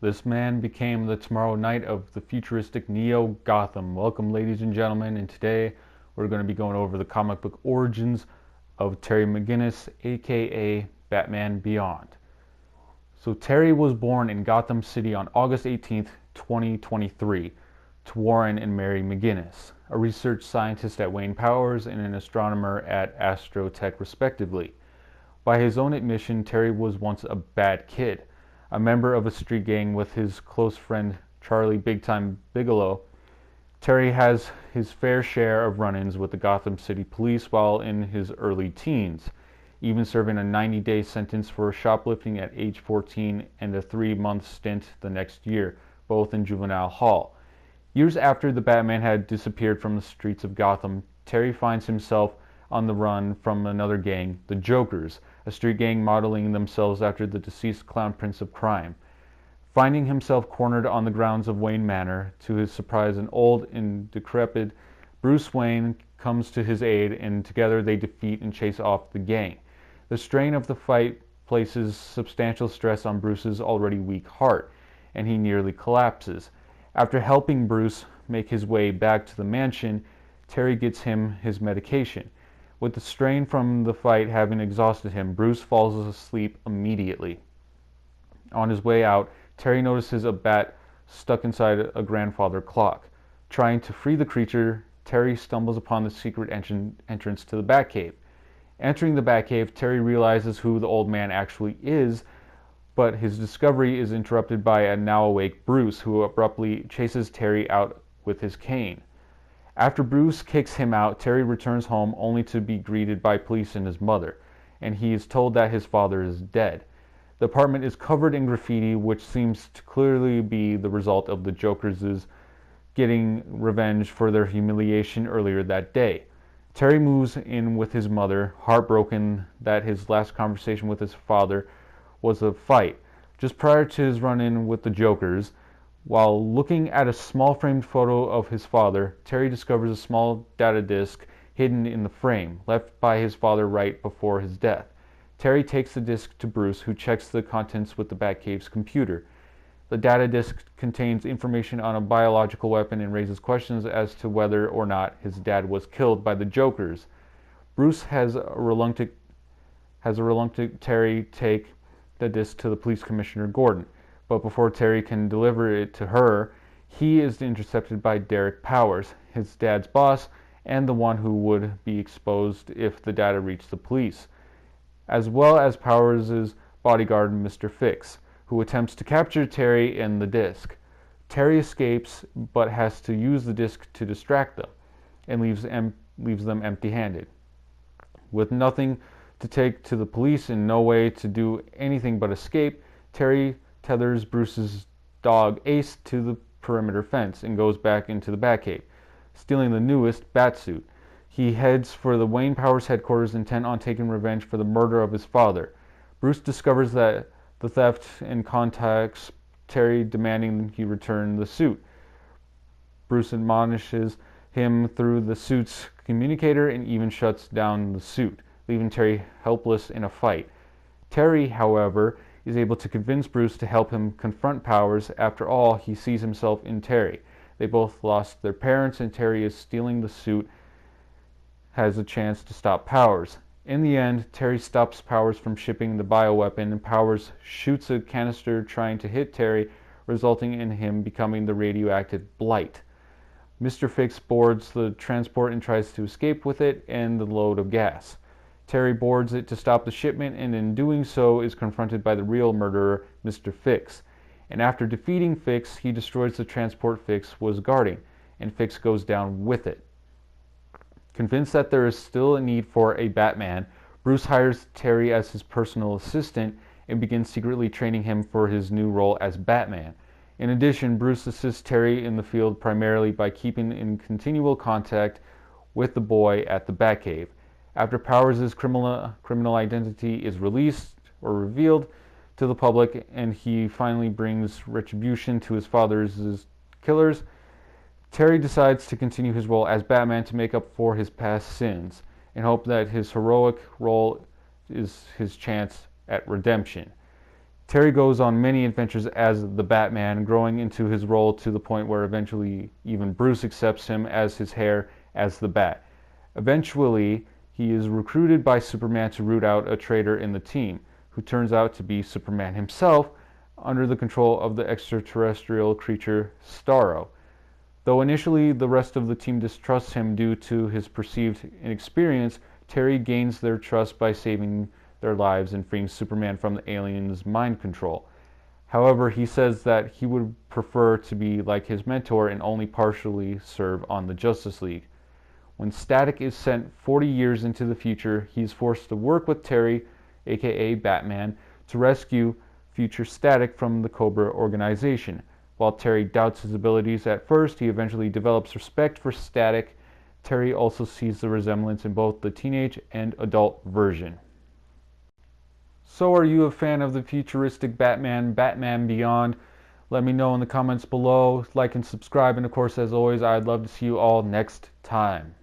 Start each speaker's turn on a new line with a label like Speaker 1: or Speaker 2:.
Speaker 1: This man became the Tomorrow Knight of the futuristic Neo-Gotham. Welcome, ladies and gentlemen, and today we're going to be going over the comic book origins of Terry McGinnis, aka Batman Beyond. So Terry was born in Gotham City on August 18th, 2023, to Warren and Mary McGinnis, a research scientist at Wayne Powers and an astronomer at Astrotech respectively. By his own admission, Terry was once a bad kid, a member of a street gang with his close friend Charlie Big Time Bigelow. Terry has his fair share of run-ins with the Gotham City Police while in his early teens, even serving a 90-day sentence for shoplifting at age 14 and a 3-month stint the next year, both in juvenile hall. Years after the Batman had disappeared from the streets of Gotham, Terry finds himself on the run from another gang, the Jokers, a street gang modeling themselves after the deceased Clown Prince of Crime. Finding himself cornered on the grounds of Wayne Manor, to his surprise an old and decrepit Bruce Wayne comes to his aid, and together they defeat and chase off the gang. The strain of the fight places substantial stress on Bruce's already weak heart, and he nearly collapses. After helping Bruce make his way back to the mansion, Terry gets him his medication. With the strain from the fight having exhausted him, Bruce falls asleep immediately. On his way out, Terry notices a bat stuck inside a grandfather clock. Trying to free the creature, Terry stumbles upon the secret entrance to the Batcave. Entering the Batcave, Terry realizes who the old man actually is, but his discovery is interrupted by a now awake Bruce, who abruptly chases Terry out with his cane. After Bruce kicks him out, Terry returns home only to be greeted by police and his mother, and he is told that his father is dead. The apartment is covered in graffiti, which seems to clearly be the result of the Jokers' getting revenge for their humiliation earlier that day. Terry moves in with his mother, heartbroken that his last conversation with his father was a fight. Just prior to his run-in with the Jokers, while looking at a small framed photo of his father, Terry discovers a small data disk hidden in the frame, left by his father right before his death. Terry takes the disk to Bruce, who checks the contents with the Batcave's computer. The data disk contains information on a biological weapon and raises questions as to whether or not his dad was killed by the Jokers. Bruce has a reluctant Terry take the disk to the police commissioner Gordon. But before Terry can deliver it to her, he is intercepted by Derek Powers, his dad's boss, and the one who would be exposed if the data reached the police, as well as Powers' bodyguard, Mr. Fix, who attempts to capture Terry and the disc. Terry escapes, but has to use the disc to distract them, and leaves them empty-handed. With nothing to take to the police and no way to do anything but escape, Terry tethers Bruce's dog Ace to the perimeter fence and goes back into the Batcave, stealing the newest Batsuit. He heads for the Wayne Powers headquarters, intent on taking revenge for the murder of his father. Bruce discovers that the theft and contacts Terry, demanding he return the suit. Bruce admonishes him through the suit's communicator and even shuts down the suit, leaving Terry helpless in a fight. Terry, however, is able to convince Bruce to help him confront Powers. After all, he sees himself in Terry. They both lost their parents, and Terry is stealing the suit, has a chance to stop Powers. In the end, Terry stops Powers from shipping the bioweapon, and Powers shoots a canister trying to hit Terry, resulting in him becoming the radioactive Blight. Mr. Fix boards the transport and tries to escape with it and the load of gas. Terry boards it to stop the shipment, and in doing so is confronted by the real murderer, Mr. Fix. And after defeating Fix, he destroys the transport Fix was guarding, and Fix goes down with it. Convinced that there is still a need for a Batman, Bruce hires Terry as his personal assistant and begins secretly training him for his new role as Batman. In addition, Bruce assists Terry in the field primarily by keeping in continual contact with the boy at the Batcave. After Powers' criminal identity is released or revealed to the public, and he finally brings retribution to his father's killers, Terry decides to continue his role as Batman to make up for his past sins, and hope that his heroic role is his chance at redemption. Terry goes on many adventures as the Batman, growing into his role to the point where eventually even Bruce accepts him as his heir as the Bat. Eventually, he is recruited by Superman to root out a traitor in the team, who turns out to be Superman himself, under the control of the extraterrestrial creature Starro. Though initially the rest of the team distrusts him due to his perceived inexperience, Terry gains their trust by saving their lives and freeing Superman from the aliens' mind control. However, he says that he would prefer to be like his mentor and only partially serve on the Justice League. When Static is sent 40 years into the future, he is forced to work with Terry, aka Batman, to rescue future Static from the Cobra organization. While Terry doubts his abilities at first, he eventually develops respect for Static. Terry also sees the resemblance in both the teenage and adult version. So are you a fan of the futuristic Batman, Batman Beyond? Let me know in the comments below. Like and subscribe, and of course, as always, I'd love to see you all next time.